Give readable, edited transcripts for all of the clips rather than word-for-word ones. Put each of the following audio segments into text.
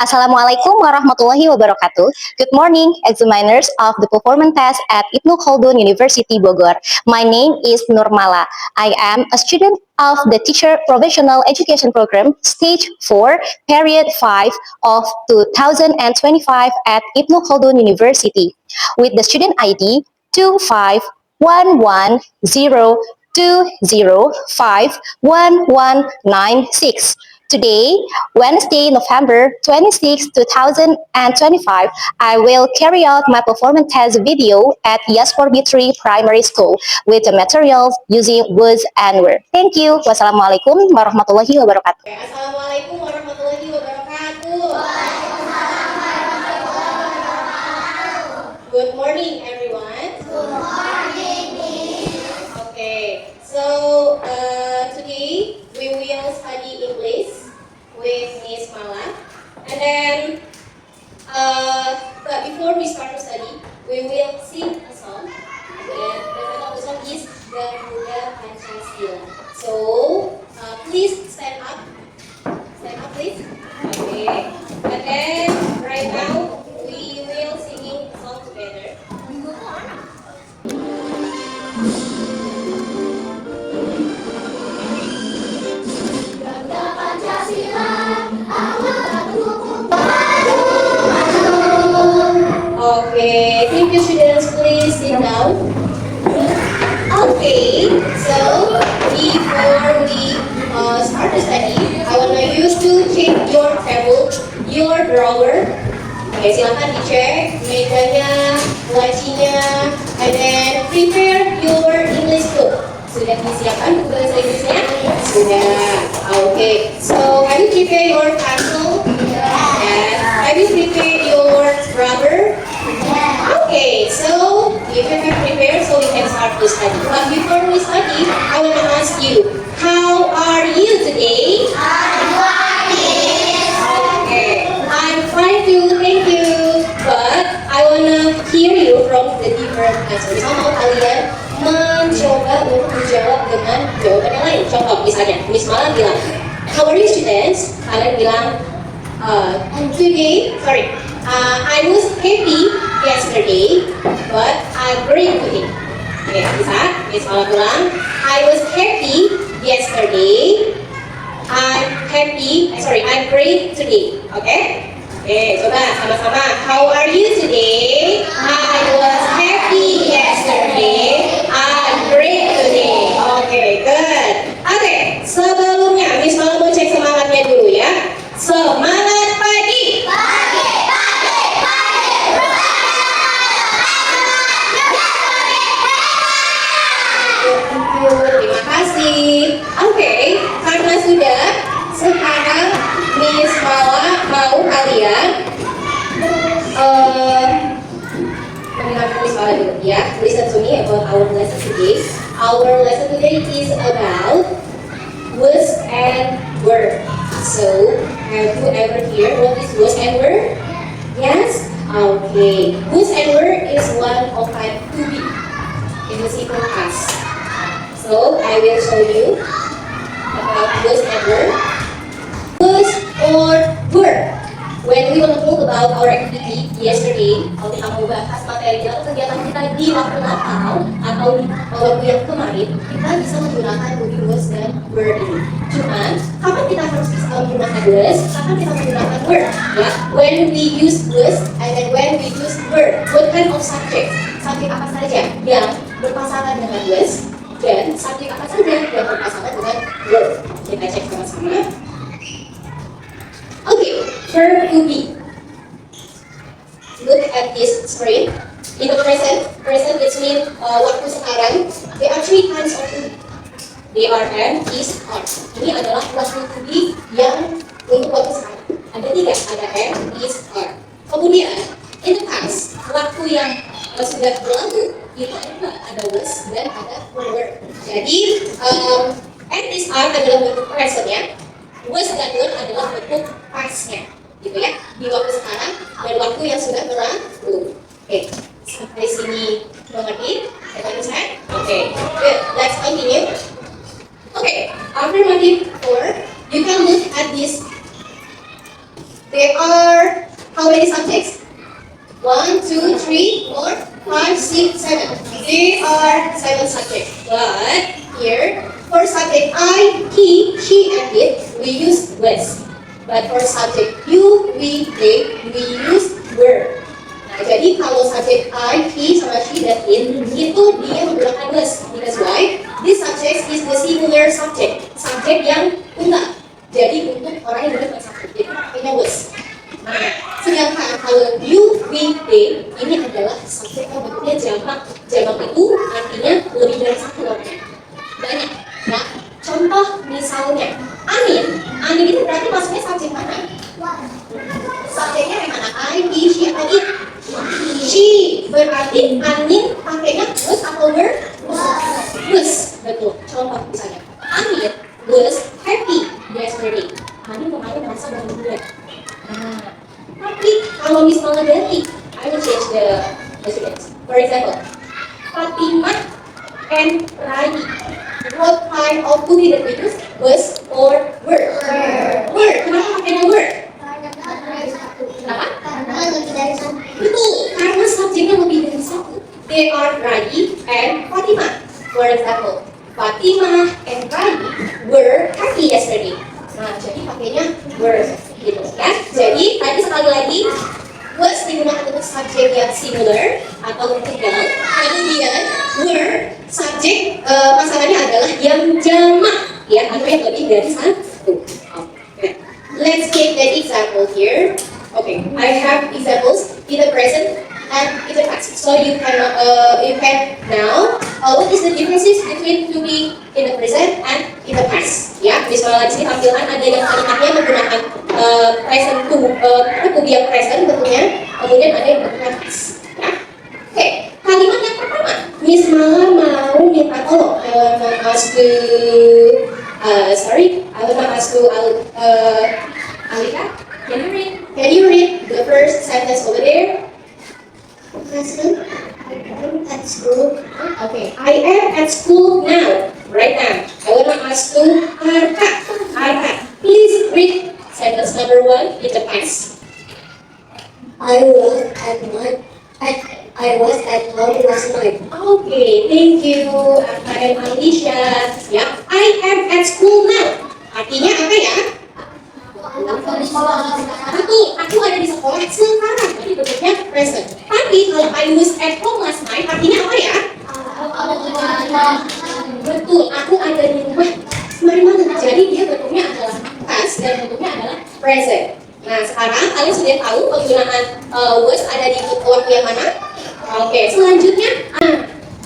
Assalamualaikum warahmatullahi wabarakatuh. Good morning, examiners of the performance test at Ibnu Khaldun University Bogor. My name is Nurmala. I am a student of the Teacher Professional Education Program, Stage 4, Period 5 of 2025 at Ibnu Khaldun University, with the student ID 251102051196. Today, Wednesday, November 26, 2025, I will carry out my performance test video at Yas4B3 Primary School with the materials using words and words. Thank you. Wassalamualaikum warahmatullahi wabarakatuh. Assalamualaikum warahmatullahi wabarakatuh. Good morning, everyone. Okay, so today we will study English with Miss Mala, and then but before we start to study, we will sing a song. And the title of the song is Garuda Pancasila. So please stand up, please. Okay, and then right now we will singing a song together. Okay, thank you, students. Please sit down. Okay, so before we start the study, I want you to check your table, your drawer. Okay, silakan dicek mejanya, lacinya, and then prepare your English book. Sudah disiapkan buku bahasa Inggrisnya? Sudah. Okay, so have you prepare your pencil? Yes. Have you prepare your rubber? Okay, so if you have prepared, so we can start to study. But before we study, I want to ask you, how are you today? Okay, I'm fine too, thank you. But I want to hear you from the different answers. Sama kalian mencoba untuk menjawab dengan jawaban yang lain. Contoh misalnya, Miss Mala bilang, how are you students? Kalian bilang, I was happy yesterday, but I'm great today. Oke, bisa? Miss Mala bilang, I was happy yesterday, I'm great today. Oke, coba sama-sama. How are you today? I was happy yesterday, I'm great today. Oke, good. Oke, sebelumnya Miss Mala mau cek semangatnya dulu ya. Semangat pagi. Terima kasih. Oke, karena sudah, sekarang Miss Mala mau kalian mendengarkan Miss Mala dulu ya. Listen to me about our lesson today. Our lesson today is about words and word. So, have you ever heard what is words and word? Yes? Okay. Words and word is one of type to be in the simple past. So, I will show you about words and word. Words or word. When we want to talk about our activity yesterday, kalau kita mau bahas materi atau kegiatan kita di waktu Natal atau di waktu yang kemarin, kita bisa menggunakan words dan word ini. Cuman, kapan kita harus bisa menggunakan words? Kapan kita menggunakan word? Ya, when we use words and then when we use word. What kind of subject? Subjek apa saja yang berpasangan dengan words? Dan subjek apa saja yang berpasangan dengan word? Kita cek sama-sama. Okay, verb to be. Look at this screen. In the present which means waktu sekarang, there are three kinds of to be. They are am, is, are. Ini adalah waktu to be yang untuk waktu sekarang. Ada tiga, ada am, is, are. Kemudian, in the past, waktu yang sudah berlalu, itu ada was dan ada were. Jadi, and is, are adalah bentuk present ya. Was dan were adalah bentuk past-nya, gitu ya, di waktu sekarang dan waktu yang sudah berlalu. Oke, sampai sini mengerti? Oke, good. Let's continue. Okay, affirmative form. You can look at this There are how many subjects? 1, 2, 3, 4, 5, 6, 7. There are 7 subjects. But here, for subject I, he, she, and it, we use was. But for subject you, we, they, we use were. Nah, jadi kalau subject I, he, sama she, dan it, itu dia menggunakan was. Because why? This subject is the singular subject. Subjek yang tunggal. Jadi untuk orang yang menggunakan subject, jadi pakainya was. Nah, sedangkan kalau you, we, they, ini adalah subjek yang bentuknya jamak. Jamak itu artinya lebih dari satu orang. Banyak. Nah, contoh misalnya, Anin. Anin itu berarti maksudnya subjek mana? Subjeknya yang mana? I, he, she, atau it? She. Berarti Anin pakainya was atau were? Was. Betul. Contoh misalnya, Anin was happy yesterday. Anin kemarin merasa bahagia. Nah, tapi kalau misalnya ganti, I will change the students. For example, Fatimah and Rani. What kind of booty that we use? Was or were? Were. Kenapa pakainya were? Kenapa? Betul, karena subjeknya lebih dari satu. They are Rani and Fatimah. For example, Fatimah and Rani were happy yesterday. Nah, jadi pakainya were gitu ya. Jadi tadi sekali lagi was digunakan untuk subjek yang singular atau tunggal. Kemudian were subjek masalahnya adalah yang jamak ya atau yang lebih dari satu. Okay. Let's take that example here. Okay, I have examples in the present and in the past. So you can now what is the differences between to be in the present and in the past? Ya, misalnya di sini tampilan ada yang kalimatnya menggunakan present to be yang present bentuknya, kemudian ada yang menggunakan past. Ya. Oke, kalimat yang pertama, Miss Mala mau minta tolong. I wanna ask to Alika, can you read the first sentence over there? Present, I am at school. Okay, I am at school now, right now. I wanna ask to Arka, please read sentence number 1 in the past. I was at home last night. Okay, thank you, Arka and Alicia. Ya, I am at school now. Artinya apa ya? Betul, aku ada di sekolah sekarang. Jadi bentuknya present. Tapi kalau I was at home last night, artinya apa ya? Betul, aku ada di rumah kemarin malam. Jadi dia bentuknya adalah past dan bentuknya adalah present. Nah, sekarang kalian sudah tahu penggunaan was ada di waktu yang mana? Oke, selanjutnya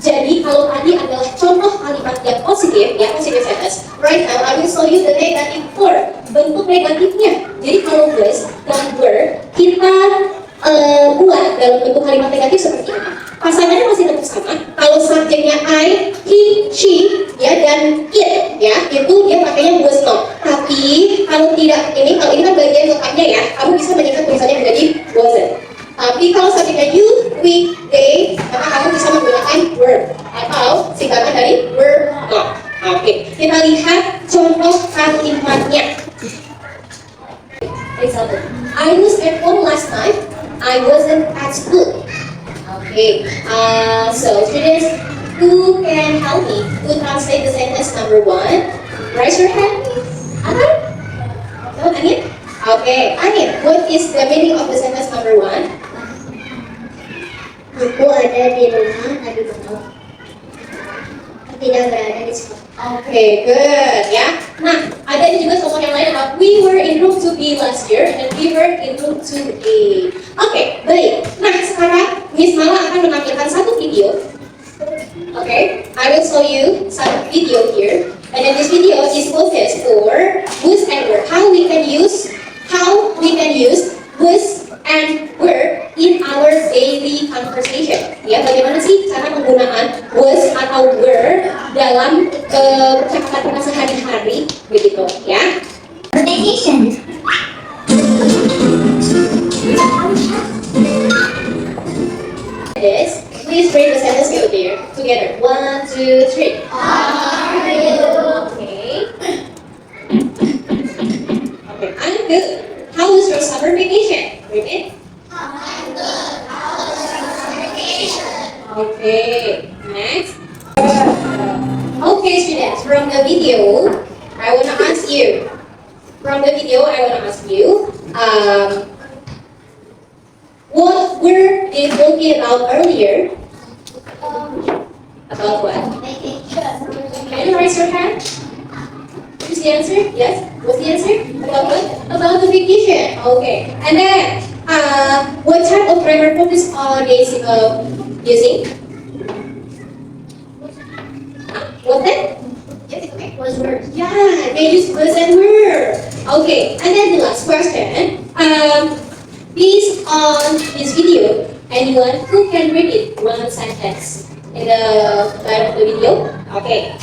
jadi kalau tadi adalah contoh kalimat yang positif, ya positive sentence. Right now, I will show you the negative form, bentuk negatifnya. Jadi kalau was dan were kita buat dalam bentuk kalimat negatif seperti ini. Pasangannya masih tetap sama. Kalau subjeknya I, he, she, ya dan it, ya itu dia pakainya was not. Tapi kalau tidak ini, kalau ini kan bagian lengkapnya ya, kamu bisa menyikat tulisannya menjadi wasn't. Tapi kalau subjeknya you, we, they, maka kamu bisa menggunakan were atau singkatan dari were not. Oke, kita lihat contoh kalimatnya. Example, I was at home last night. I wasn't at school. Okay, so students, who can help me to translate the sentence number 1? Raise your hand. Anin? No, Anin? Okay, Anin, what is the meaning of the sentence number 1? Aku ada di rumah tadi malam. Tidak berada di sekolah. Okay, good ya. Nah, ada juga contoh yang lain. We were in room 2B last year and we were in room 2A. Okay, baik. Nah, sekarang Miss Mala akan menampilkan satu video. Okay, I will show you some video here. And then this video is focused for was and were. How we can use was and were in our daily conversation. Ya, bagaimana sih cara penggunaan was atau were dalam percakapan kita sehari-hari, begitu ya? Vacation. This, please read the sentence together. 1, 2, 3. Are you? Okay. Okay, I'm good. How was your summer vacation? Bridget? Okay, next. Okay, students, from the video, I want to ask you. What were they talking about earlier? About what? Can you raise your hand? What's the answer? Yes? What's the answer? About what? About the vacation. Okay. And then, what type of grammar focus are they using? What then? Was words. Yeah, they use was and were. Okay. And then the last question. Based on this video, anyone who can read it one sentence in the bottom of the video? Okay.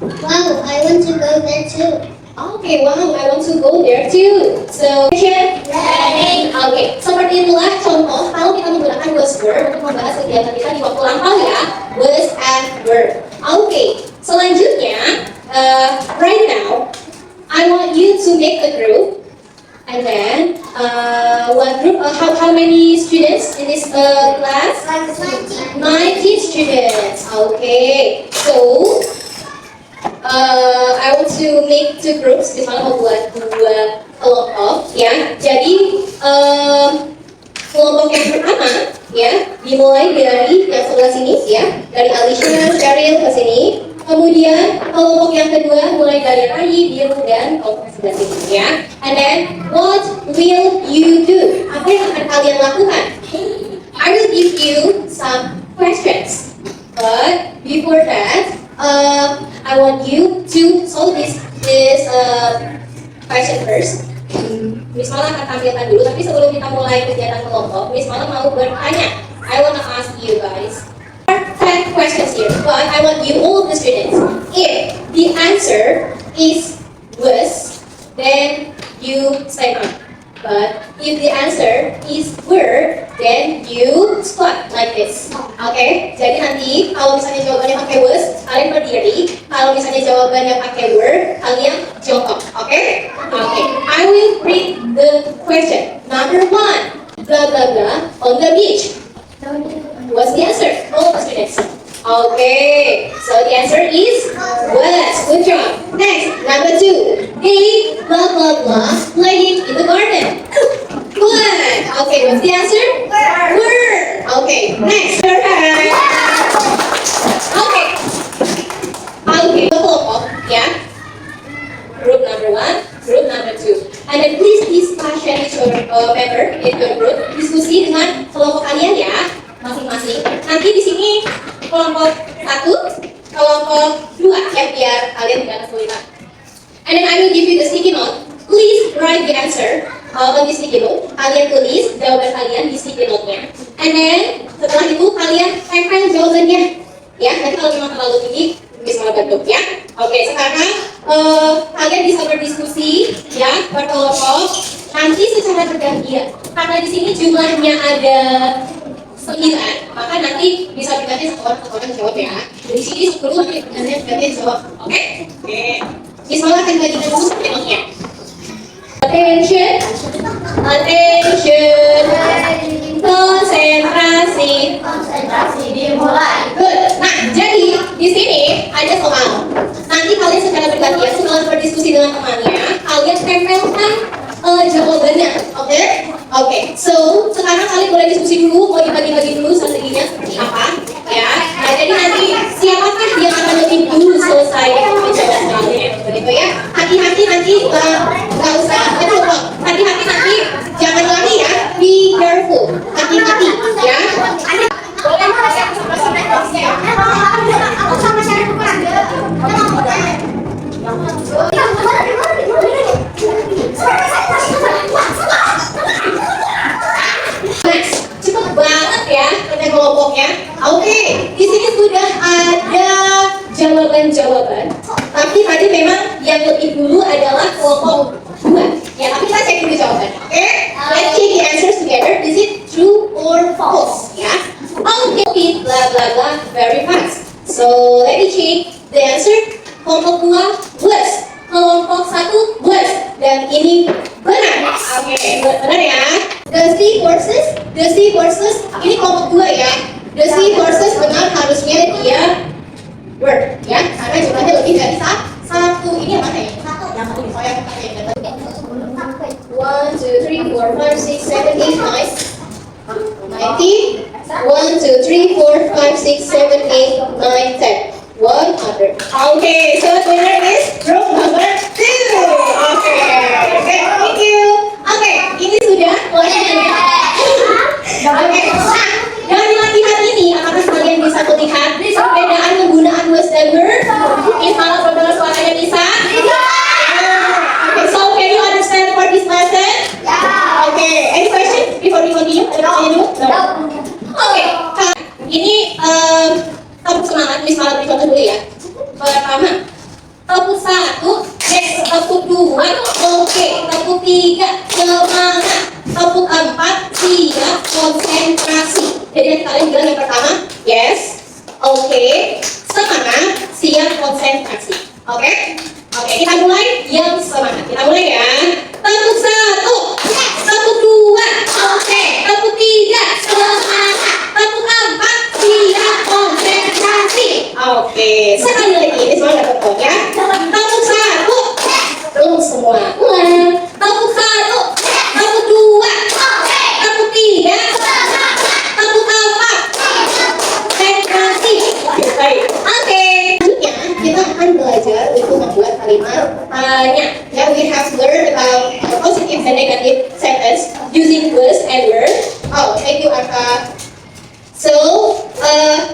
Wow, I want to go there too. Okay, wow, I want to go there too. So, ready? Okay, seperti itulah contoh kalau kita menggunakan was were untuk membahas kegiatan kita di waktu lampau ya, was and were. Okay, selanjutnya, right now, I want you to make a group, and then one group. How many students in this class? 19 students. Okay, so. I want to make two groups. Di sana mau buat dua kelompok, ya. Jadi kelompok yang pertama, ya, dimulai dari yang sebelah sini, ya, dari Alicia, Cheryl ke sini. Kemudian kelompok yang kedua mulai dari Rai, Bill, dan kelompok yang sebelah sini, ya. And then what will you do? Apa yang akan kalian lakukan? I will give you some questions, but before that. I want you to solve this question first. Miss Mala akan tampilkan dulu, tapi sebelum kita mulai kegiatan kelompok, Miss Mala mau bertanya. I want to ask you guys 10 questions here, but I want you, all of the students, if the answer is was, then you stay on. But if the answer is were, then you squat like this. Okay? Jadi nanti kalau misalnya jawabannya pakai was, kalian berdiri. Kalau misalnya jawabannya pakai were, kalian jongkok. Okay? Okay. I will read the question. Number 1. Blah blah blah on the beach. What's the answer? All the students. Okay. So the answer is was. Good job. Next. Number 2. They blah blah blah playing in the garden. Good. Okay, what's the answer? Were. Okay, next. Okay. Okay, kelompok, ya. Group number 1, group number 2. And then please discussion with your member in your group. Diskusi dengan kelompok kalian ya, masing-masing. Nanti di sini kelompok 1, kelompok 2 ya, biar kalian tidak kesulitan. And then I will give you the sticky note. Please write the answer on the sticky note. Kalian tulis jawaban kalian di sticky note-nya. And then setelah itu kalian tempel jawabannya. Ya, nanti kalau memang terlalu tinggi bisa bantu ya. Oke, sekarang kalian bisa berdiskusi ya berkelompok. Nanti secara bergantian. Karena di sini jumlahnya ada 9, maka nanti bisa berganti satu orang jawab ya. Dari sini 10 nanti bergantian jawab. Oke? Oke. Misalnya akan bagikan dulu temanya. Attention, attention, konsentrasi dimulai. Good. Nah, jadi di sini ada soal. Nanti kalian secara bergantian setelah berdiskusi dengan temannya, kalian tempelkan jawabannya. Oke? Oke. So sekarang kalian boleh diskusi dulu, mau dibagi-bagi dulu strateginya seperti apa, ya. Nah, jadi nanti siapakah yang akan lebih dulu selesai menjawab soalnya, begitu ya. Hati-hati nanti nggak usah hati-hati nanti jangan lari ya, be careful, hati-hati ya. Next, cepet banget ya kita kelompoknya. Oke, di sini sudah ada jawaban-jawaban. Tapi tadi memang yang lebih dulu adalah kelompok ini benar. Oke, benar ya. The sea horses, ini kelompok 2 ya. The sea horses benar, harusnya dia word ya, karena jumlahnya lebih dari satu. Ini yang mana ya? Satu. Yang satu. Oh, yang mana ya? 1, 2, 3, 4, 5, 6, 7, 8, 9, 90. 1, 2, 3, 4, 5, 6, 7, 8, 9, 10. 100. Okay, so the winner is group number 2. Okay, thank you. Okay, ini sudah waktunya. Oke, nah dari latihan ini apakah kalian bisa melihat perbedaan penggunaan was dan were? Misalnya saudara suaranya bisa? Okay, so can you understand for this lesson? Okay, any question before we continue? Ada pertanyaan dulu? No. Okay, ini tepuk semangat, Miss malah beri contoh dulu ya. Pertama, tepuk 1, next tepuk 2, oke, tepuk 3, semangat, tepuk 4, siap, konsentrasi. Jadi nanti kalian bilang yang pertama, yes, oke, semangat, siap, konsentrasi. Oke, kita mulai yang semangat. Kita mulai ya. Tepuk 1, tepuk 2, oke, tepuk 3, semangat, tepuk 4, siap, konsentrasi. Oke, sekali lagi, ini semua dapat kok ya. Tepuk 1, belum semua. Ulang. Tepuk 1, tepuk 2, tepuk 3, tepuk 4, konsentrasi. Baik. Oke. Selanjutnya kita akan belajar untuk membuat kalimat tanya. Ya, we have learned about positive and negative sentence using was and were. Oh, thank you, Arka. So,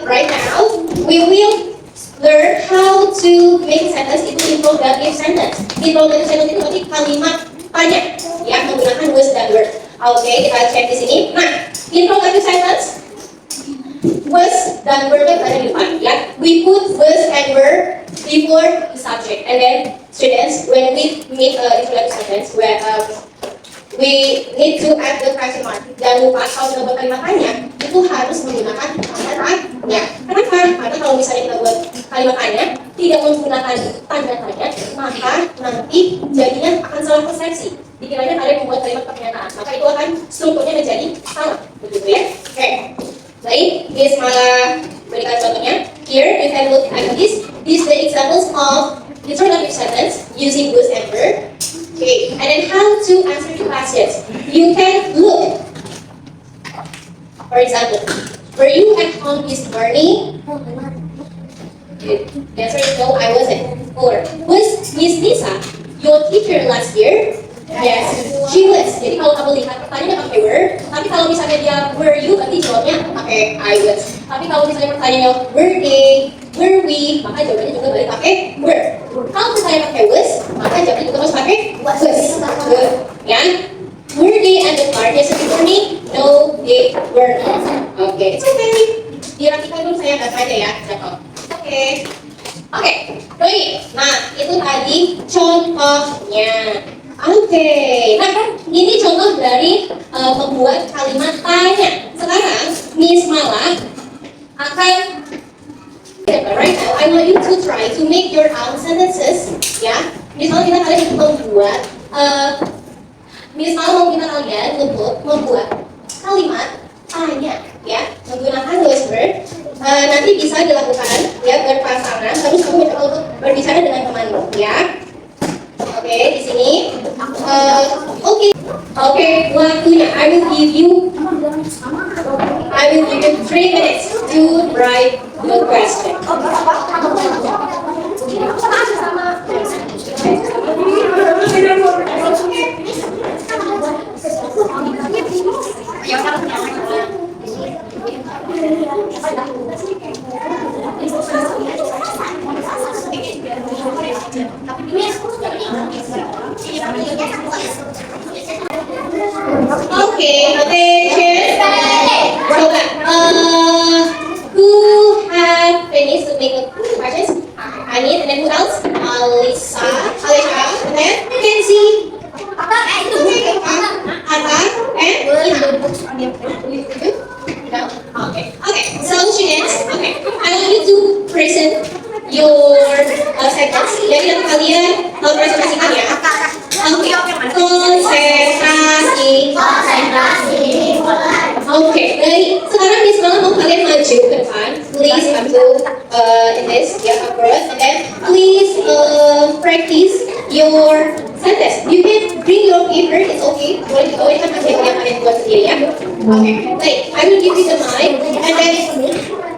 right now, we will learn how to make sentence itu interrogative sentence. Interrogative sentence itu nanti kalimat tanya, ya, menggunakan was dan were. Oke, kita cek di sini. Nah, interrogative sentence, was dan were-nya ada di depan, ya. We put was and were before the subject, and then students, when we meet interrogative sentence, where we need to add the question mark. Jangan lupa kalau kita buat kalimat tanya itu harus menggunakan tanda tanya. Kenapa? Karena kalau misalnya kita buat kalimat tanya tidak menggunakan tanda tanya, maka nanti jadinya akan salah persepsi. Dikiranya kalian membuat kalimat pernyataan, maka itu akan strukturnya menjadi salah, begitu ya? Oke. Baik, Miss malah berikan contohnya. Here you can look at this. These the examples of interrogative sentence using was and were. Okay, and then how to answer the questions. You can look. For example, were you at home this morning? Good. The answer is no, I wasn't. Or was Miss Lisa your teacher last year? Yes, she was. Jadi kalau kamu lihat pertanyaannya pakai were, tapi kalau misalnya dia were you, berarti jawabnya pakai I was. Tapi kalau misalnya pertanyaannya were they, were we, maka jawabannya juga balik pakai were. Kalau misalnya pakai was, maka jawabannya juga harus pakai was. Good. Ya. Were they at the party yesterday morning? No, they were not. Okay, it's okay. Dirapikan dulu saya akan aja ya, jatuh. Oke. Oke, nah itu tadi contohnya. Oke, nah ini contoh dari membuat kalimat tanya. Sekarang Miss Mala akan right now I want you to try to make your own sentences. Ya, misalnya kalian membuat Miss Mala mau kita kalian untuk membuat kalimat tanya, ya, menggunakan was word. Nanti bisa dilakukan ya berpasangan, terus kamu mencoba untuk berbicara dengan temanmu, ya. Oke, di sini. Oke, waktunya. I will give you 3 minutes to write the question. Okay, attention. Coba, who have finished to make the questions? Anit, and then who else? Alisa, and then Kenzie. Atta, and Ina. Okay. So students, I want you to present your sentence. Jadi nanti kalian presentasikan ya. Konsentrasi. Oke, dari sekarang Miss Mala mau kalian maju ke depan. Please come to in this approach, and then please practice your sentence. You can bring your paper, it's okay. Boleh kan pakai yang kalian buat sendiri ya. Oke, baik. I will give you the mic, and then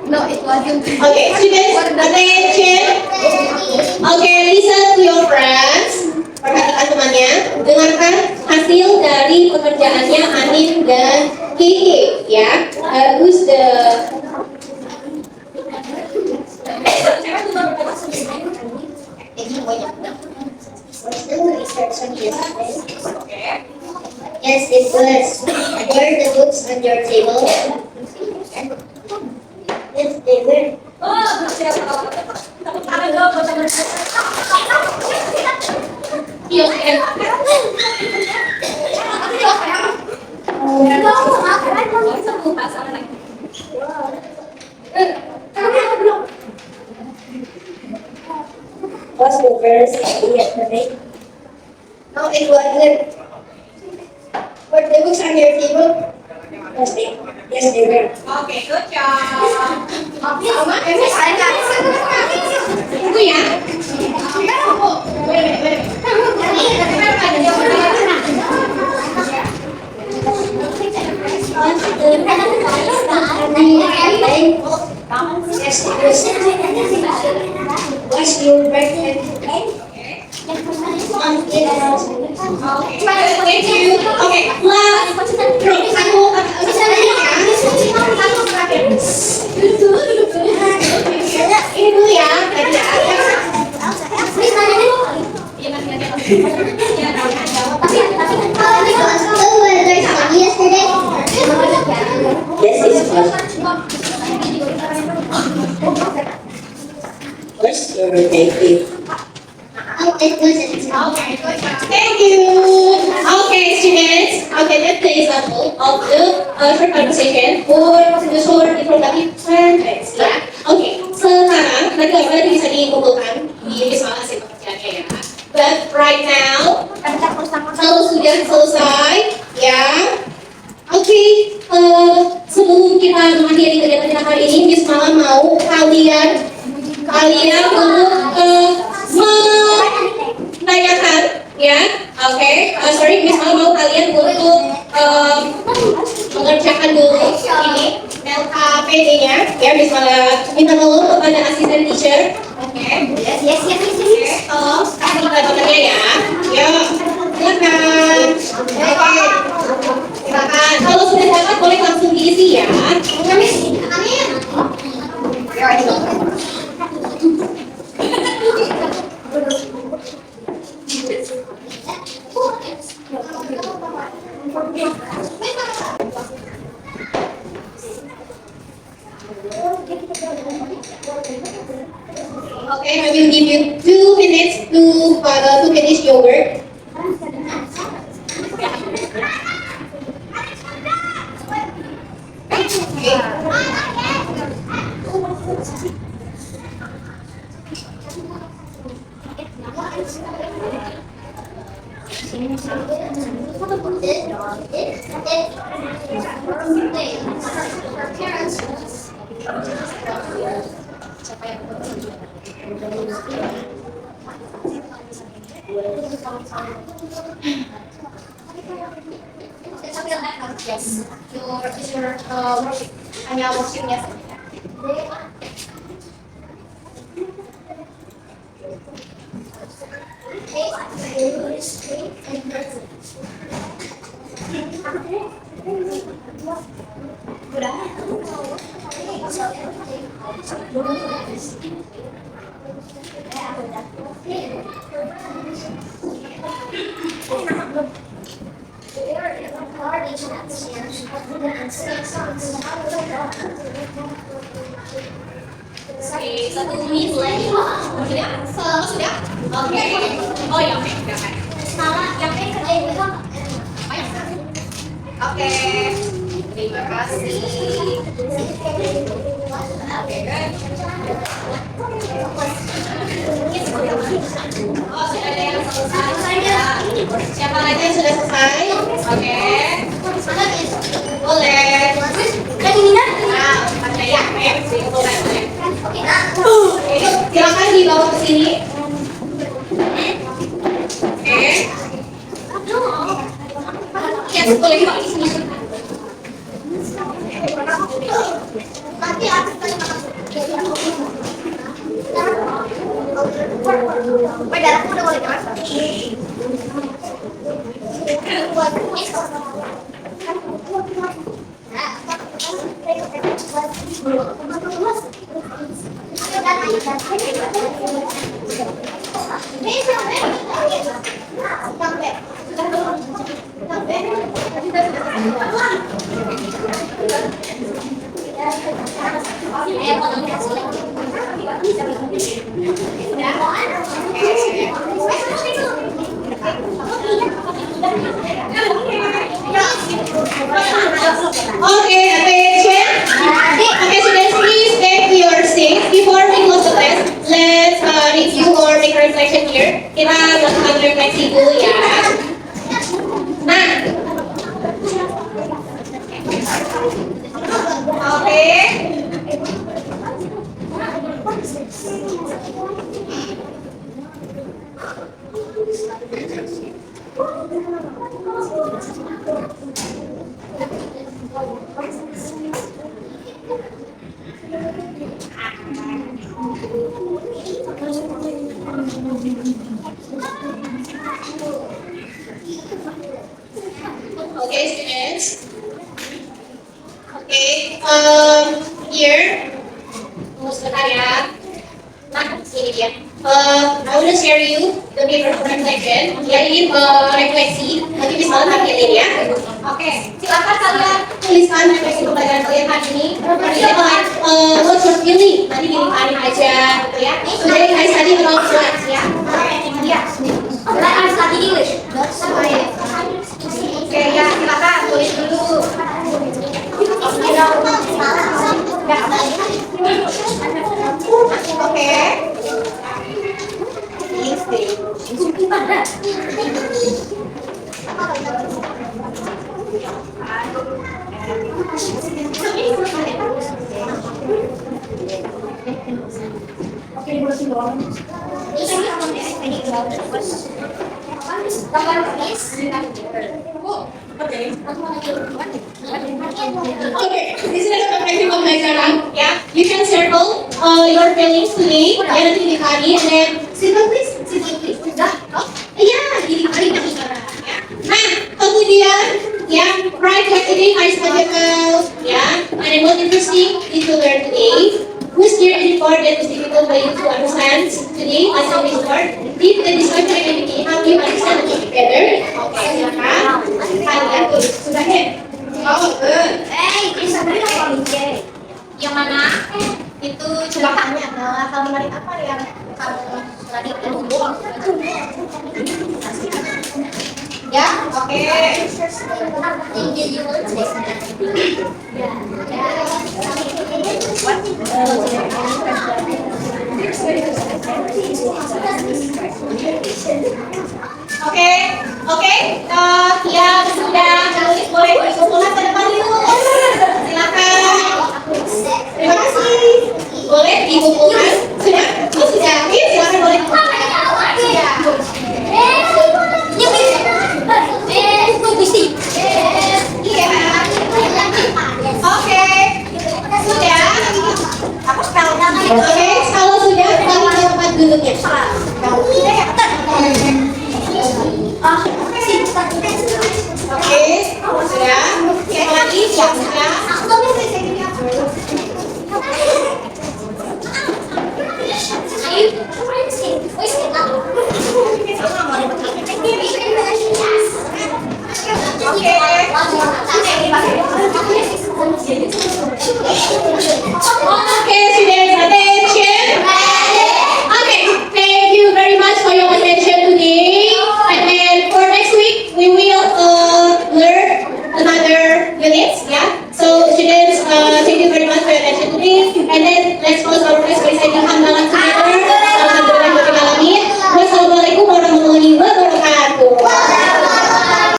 No, it wasn't. okay, students, attention. Okay, listen to your friends. Perhatikan temannya. Dengarkan hasil dari pekerjaannya Anin dan Kiki. Ya, who's the Yes, it was. Were the books on your table? Yes, they were. Was the verse yesterday? No, it wasn't. Were the books on your table? Yes, they were. Okay, good job. Tunggu ya. Yes, it was. Was your birthday? Thank you. Okay, last group. Ini dulu ya. Yes, it's fun. What's your birthday? Oh, it wasn't. Thank you. Okay, students. Okay, that's the example of the short conversation for the short informative sentence. Ya. Okay, sekarang nanti lagi bisa dikumpulkan di soal hasil pekerjaannya ya. But right now, kalau sudah selesai, ya. Oke, sebelum kita mengakhiri kegiatan kita hari ini, Miss Mala mau kalian untuk menanyakan, ya. Oke, sorry, Miss Mala mau kalian untuk mengerjakan dulu ini LKPD-nya, ya. Miss Mala minta tolong kepada asisten teacher. Oke. Yes. Tolong kasih batasannya ya. Yuk, silakan. Oke. Silakan. Kalau sudah dapat boleh langsung diisi ya. Okay, I will give you 2 minutes to finish your work. Yes, your worship. Hanya worshipnya saja. Oke, 1 menit lagi. Sudah? Oke. Oh ya, oke. Silakan. Oke. Terima kasih. Oh, sudah ada yang selesai. Siapa lagi yang sudah selesai? Oke. Boleh. Nah, ada ya. Boleh. Oke, silakan dibawa ke sini. Oke. Ya, boleh dibawa ke sini. Okay, attention. Okay, students, please take your seat. Before we close the class, let's review or make a reflection here. Kita melakukan refleksi dulu ya. Nah, oke. Okay, students. Okay, here, tunggu sebentar ya. Nah, ini dia. I want to share you the paper for reflection. Ya, ini refleksi. Nanti bisa tampilin ya. Oke, silakan kalian tuliskan refleksi pembelajaran kalian hari ini. Nanti what's your feeling? Nanti dilimpahin aja, gitu ya. Sudah guys tadi about slides ya. Ya. Let's study English. Oke, ya silakan tulis dulu. Oke. Okay, this is a reflective pembelajaran. Ya, you can circle your feelings today. Ya, nanti di hari, and then sit down please. Sudah? Oh, iya, di hari yang bicara. Ya. Nah, kemudian ya, write what today I studied about. Ya, and then what interesting did you learn today? Who's here in the part that was difficult by you to understand today as a report? Did the discussion activity help you understand the topic better? Oke, silakan. Kalian tulis. Sudah ya? Oh, good. Yang mana? Itu ceritanya adalah hal menarik apa yang kamu tadi ya, oke. Oke, ya sudah nulis boleh dikumpulkan ke depan dulu. Silakan. Terima kasih. Boleh dikumpulkan. Sudah? Oh, sudah. Oke, silakan boleh. Oke, sudah. Oke, kalau sudah kami ke tempat duduknya. Oke, sudah. Yang lagi, sudah. Ayo.